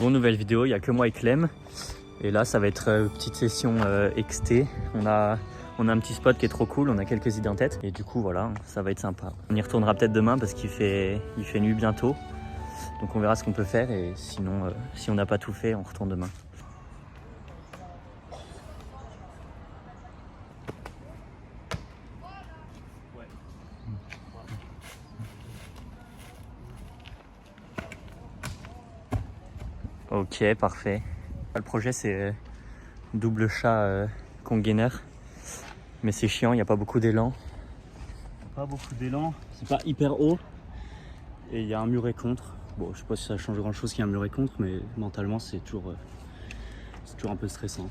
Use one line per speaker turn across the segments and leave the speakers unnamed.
Bon, nouvelle vidéo, il n'y a que moi et Clem. Et là, ça va être petite session XT. On a un petit spot qui est trop cool, on a quelques idées en tête. Et du coup, voilà, ça va être sympa. On y retournera peut-être demain parce qu'il fait nuit bientôt. Donc on verra ce qu'on peut faire. Et sinon, si on n'a pas tout fait, on retourne demain. Ok, parfait. Le projet, c'est double chat congainer. Mais c'est chiant, il n'y a pas beaucoup d'élan.
Pas beaucoup d'élan, c'est pas hyper haut. Et il y a un muret contre. Bon, je sais pas si ça change grand chose qu'il y ait un muret contre, mais mentalement, c'est toujours un peu stressant.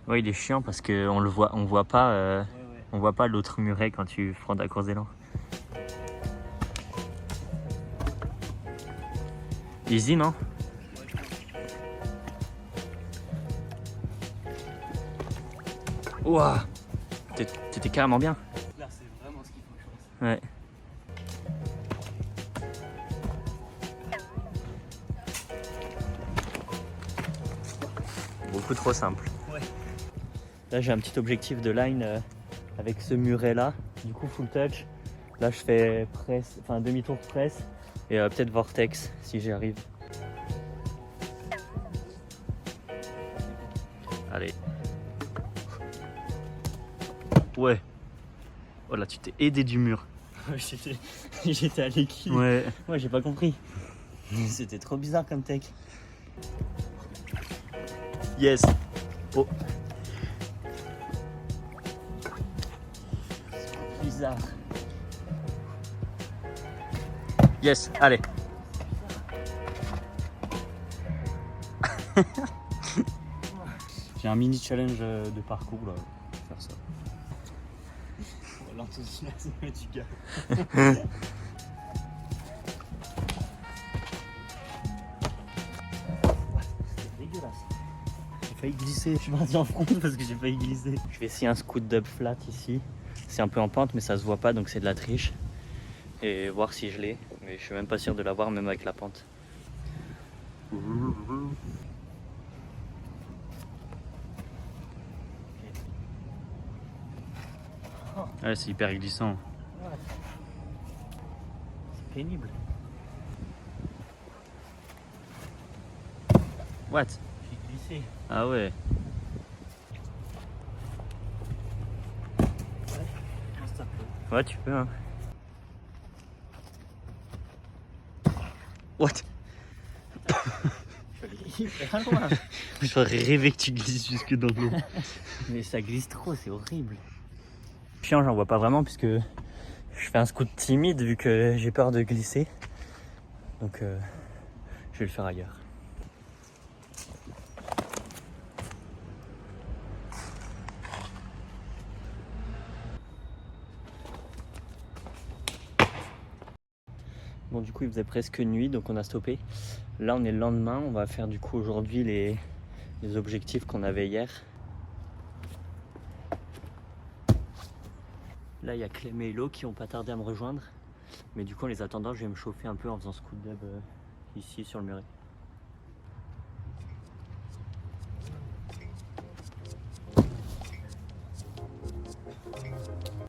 Ouais, il est chiant parce qu'on le voit, on voit pas l'autre muret quand tu prends ta course d'élan. Easy, non? Ouah, t'étais carrément bien.
Là, c'est vraiment ce qu'il faut que je fasse.
Ouais. Beaucoup trop simple.
Ouais.
Là, j'ai un petit objectif de line avec ce muret là. Du coup, full touch. Là, je fais presse, enfin demi-tour presse et peut-être vortex si j'y arrive. Allez. Ouais. Oh là, tu t'es aidé du mur.
J'étais à l'équilibre.
Ouais.
Ouais, j'ai pas compris. C'était trop bizarre comme tech.
Yes. Oh.
Bizarre.
Yes. Allez.
J'ai un mini challenge de parcours là. Faire ça. L'enthousiasme du gars. C'est dégueulasse. J'ai failli glisser. Je suis parti en front parce que j'ai failli glisser.
Je vais essayer un scoot dub flat ici. C'est un peu en pente mais ça se voit pas donc c'est de la triche. Et voir si je l'ai. Mais je suis même pas sûr de l'avoir même avec la pente.
Ouais, c'est hyper glissant.
C'est pénible. What?
J'ai glissé.
Ah ouais. Ouais, tu peux hein. What?
Hyper loin.
J'aurais rêvé que tu glisses jusque dans l'eau.
Mais ça glisse trop, c'est horrible.
Chiant, j'en vois pas vraiment puisque je fais un scoot timide vu que j'ai peur de glisser. Donc je vais le faire ailleurs. Bon, du coup il faisait presque nuit donc on a stoppé. Là on est le lendemain, on va faire du coup aujourd'hui les objectifs qu'on avait hier. Là il y a Clem et Hello qui ont pas tardé à me rejoindre. Mais du coup en les attendant je vais me chauffer un peu en faisant scoot dub ici sur le muret.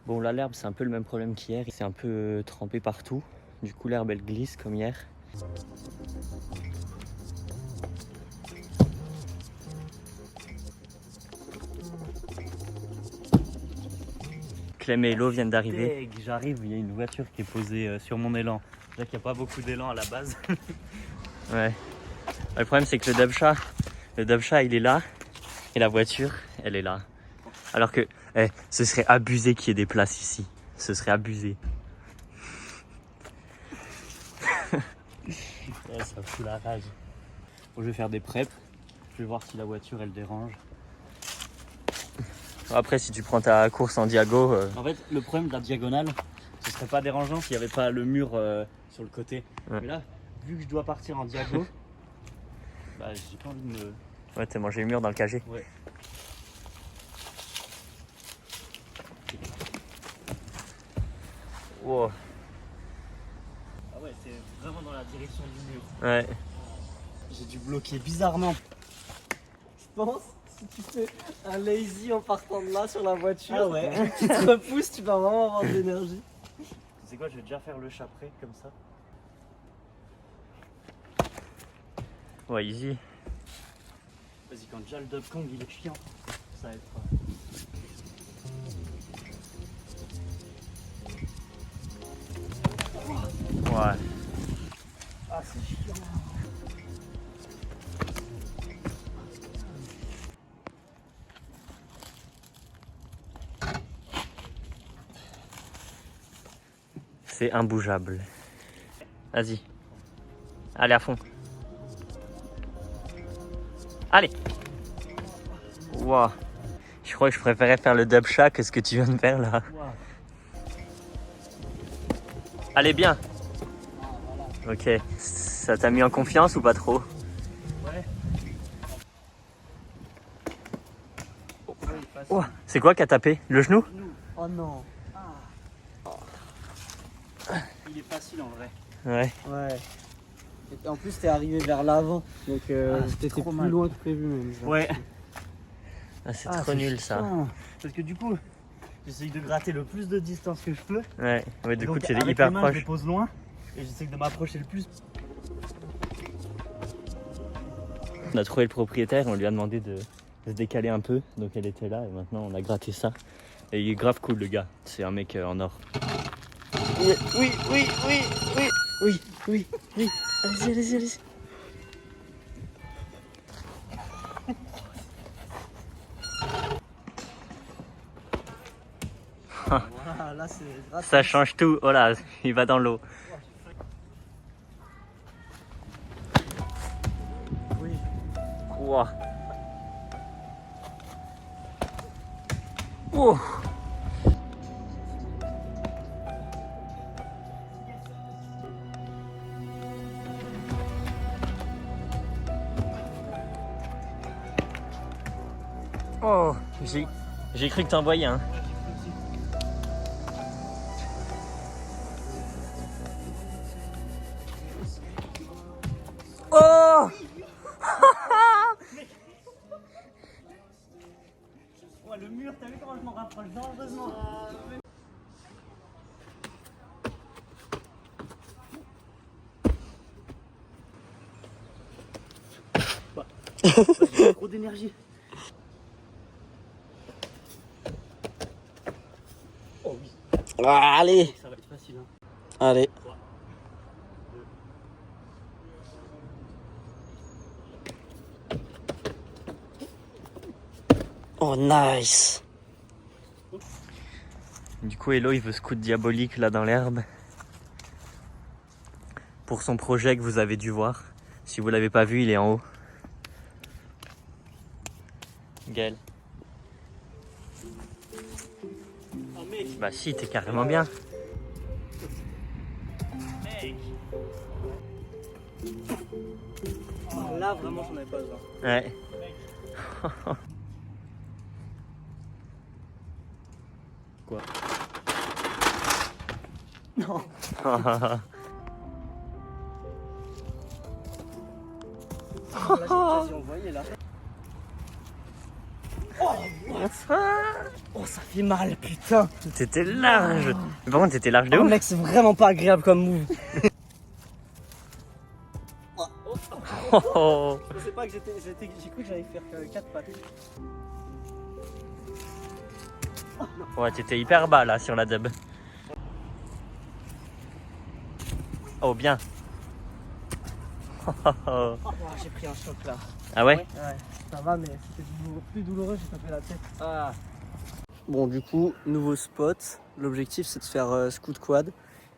Bon là l'herbe c'est un peu le même problème qu'hier, c'est un peu trempé partout. Du coup l'herbe elle glisse comme hier. Clem et Hello viennent d'arriver.
J'arrive, il y a une voiture qui est posée sur mon élan. Là qu'il n'y a pas beaucoup d'élan à la base.
Ouais. Le problème c'est que le dubchat il est là et la voiture elle est là. Alors que ce serait abusé qu'il y ait des places ici. Ce serait abusé.
Ouais, ça fout la rage. Bon, je vais faire des preps. Je vais voir si la voiture elle dérange.
Après si tu prends ta course en diago...
En fait, le problème de la diagonale, ce serait pas dérangeant s'il n'y avait pas le mur sur le côté.
Ouais.
Mais là, vu que je dois partir en diago, bah j'ai pas envie de me...
Ouais, t'as mangé le mur dans le KG.
Ouais.
Wow.
Ah ouais, c'est vraiment dans la direction du mur.
Ouais.
J'ai dû bloquer bizarrement.
Je pense, si tu fais un lazy en partant de là sur la voiture,
Ah ouais.
tu te repousses, tu vas vraiment avoir de l'énergie.
Tu sais quoi, je vais déjà faire le chapelet comme ça.
Ouais, easy.
Vas-y, quand déjà le Dub Kong il est chiant, ça va être.
Ouais.
Ah, c'est chiant.
C'est imbougeable. Vas-y. Allez à fond. Allez. Wow. Je crois que je préférais faire le dub shot que ce que tu viens de faire là.
Wow.
Allez bien. Ok. Ça t'a mis en confiance ou pas trop?
Ouais.
Oh. C'est quoi qui a tapé? Le genou?
Oh non.
Il est facile en vrai.
Ouais.
Ouais. Et en plus, t'es arrivé vers l'avant, donc t'étais
trop
plus
mal.
loin que prévu même. genre.
Ouais.
Ah, c'est
Ah,
trop nul ça.
chiant. Parce que du coup, j'essaye de gratter le plus de distance que je peux.
Ouais. Ouais, du coup
Donc,
tu es
avec
hyper
les mains, Je
proche.
les pose loin et j'essaie de m'approcher le plus.
On a trouvé le propriétaire, on lui a demandé de se décaler un peu, donc elle était là et maintenant on a gratté ça. Et il est grave cool le gars, c'est un mec en or.
Oui, oui, oui, oui, oui, oui, oui, oui. Allez-y, allez-y, allez-y. Voilà, là c'est grave.
Ça change tout, oh là, il va dans l'eau.
Oui.
Wow. Oh. Oh, j'ai cru que t'envoyais hein. Oh.
Ouais, le mur, t'as vu comment je m'en rapproche dangereusement. J'ai trop d'énergie. Oh oui,
Ah, allez,
ça va être facile. Hein.
allez. Oh, nice.
Du coup Hello il veut scout diabolique là dans l'herbe. Pour son projet que vous avez dû voir. Si vous l'avez pas vu, il est en haut. Gaël.
Oh mec,
Bah si, t'es carrément bien.
mec.
Oh, là, vraiment, j'en avais pas besoin.
Ouais.
Quoi?
Non. Là, j'ai quasi envoyé, là. Oh, ça fait mal, putain.
T'étais large. Par contre, t'étais large de
Oh,
ouf.
mec, c'est vraiment pas agréable comme move.
Oh.
Je sais pas que j'ai cru que j'allais faire 4 pattes.
Ouais, t'étais hyper bas là sur la dub. Oh, bien.
Oh, j'ai pris un choc là.
Ah ouais?
Ouais, ça va, mais c'était plus douloureux, j'ai tapé la tête. Ah. Bon, du coup, nouveau spot. L'objectif, c'est de faire scout quad.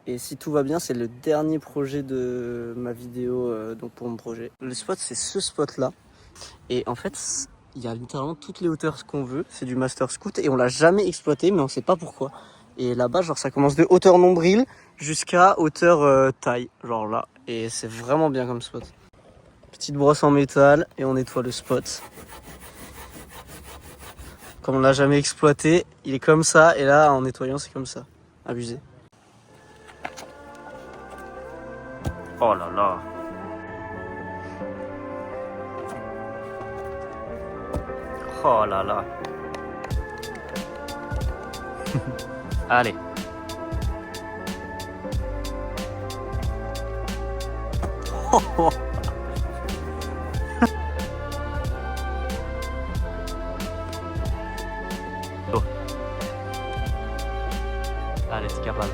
Et si tout va bien, c'est le dernier projet de ma vidéo donc pour mon projet. Le spot, c'est ce spot-là. Et en fait, il y a littéralement toutes les hauteurs qu'on veut. C'est du master scout et on l'a jamais exploité, mais on sait pas pourquoi. Et là-bas, genre, ça commence de hauteur nombril jusqu'à hauteur taille, genre là. Et c'est vraiment bien comme spot. Petite brosse en métal et on nettoie le spot. Comme on l'a jamais exploité, il est comme ça. Et là, en nettoyant, c'est comme ça. Abusé.
Oh là là. Oh là là. Allez. Oh, oh. Oh. Allez, c'est capable.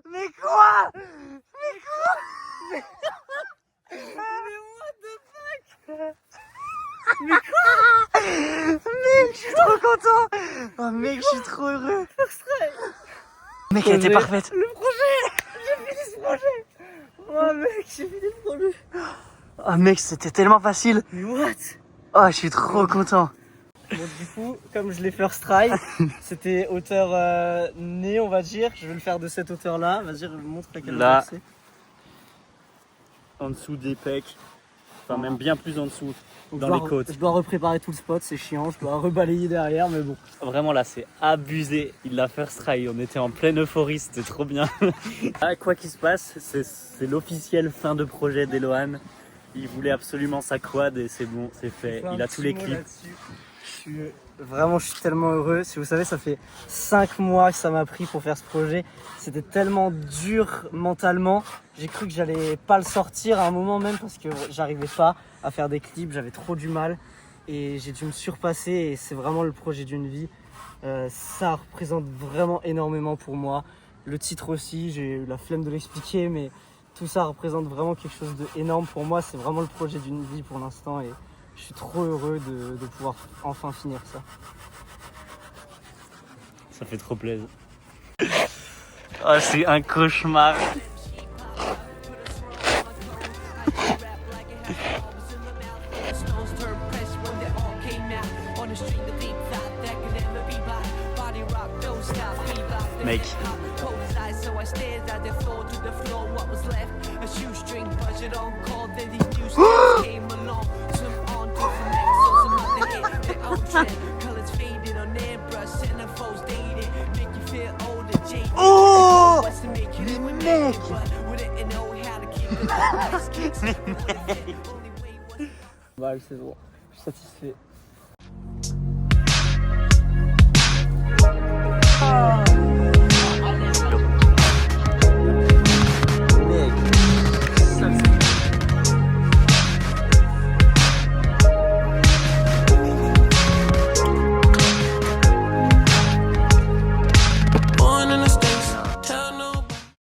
Mais quoi? Mais quoi? Mais what the fuck? Mais quoi? Mec, je suis trop content. Oh mec, je suis trop heureux. Mec, elle était parfaite.
Le projet. J'ai fini ce projet. Oh mec, j'ai fini le projet.
Oh mec, c'était tellement facile.
Mais what?
Oh, je suis trop content.
Bon, du coup, comme je l'ai first try, c'était hauteur nez, on va dire. Je vais le faire de cette hauteur-là. Vas-y, montre laquelle
Là.
hauteur c'est.
En dessous des pecs, enfin même bien plus en dessous,
Donc,
dans les côtes.
Je dois repréparer tout le spot, c'est chiant. Je dois rebalayer derrière, mais bon.
Vraiment là, c'est abusé. Il l'a first try, on était en pleine euphorie, c'était trop bien. Ah, quoi qu'il se passe, c'est l'officiel fin de projet d'Elohan. Il voulait absolument sa quad et c'est bon, c'est fait. Il a tous les clips.
Je suis tellement heureux. Si vous savez, ça fait 5 mois que ça m'a pris pour faire ce projet. C'était tellement dur mentalement. J'ai cru que j'allais pas le sortir à un moment même parce que j'arrivais pas à faire des clips. J'avais trop du mal et j'ai dû me surpasser et c'est vraiment le projet d'une vie. Ça représente vraiment énormément pour moi. Le titre aussi, j'ai eu la flemme de l'expliquer, mais tout ça représente vraiment quelque chose d'énorme pour moi. C'est vraiment le projet d'une vie pour l'instant et je suis trop heureux de pouvoir enfin finir ça.
Ça fait trop plaisir.
Oh, c'est un cauchemar. Mec. Oh! Mais mec!
Bah, c'est bon, je suis satisfait.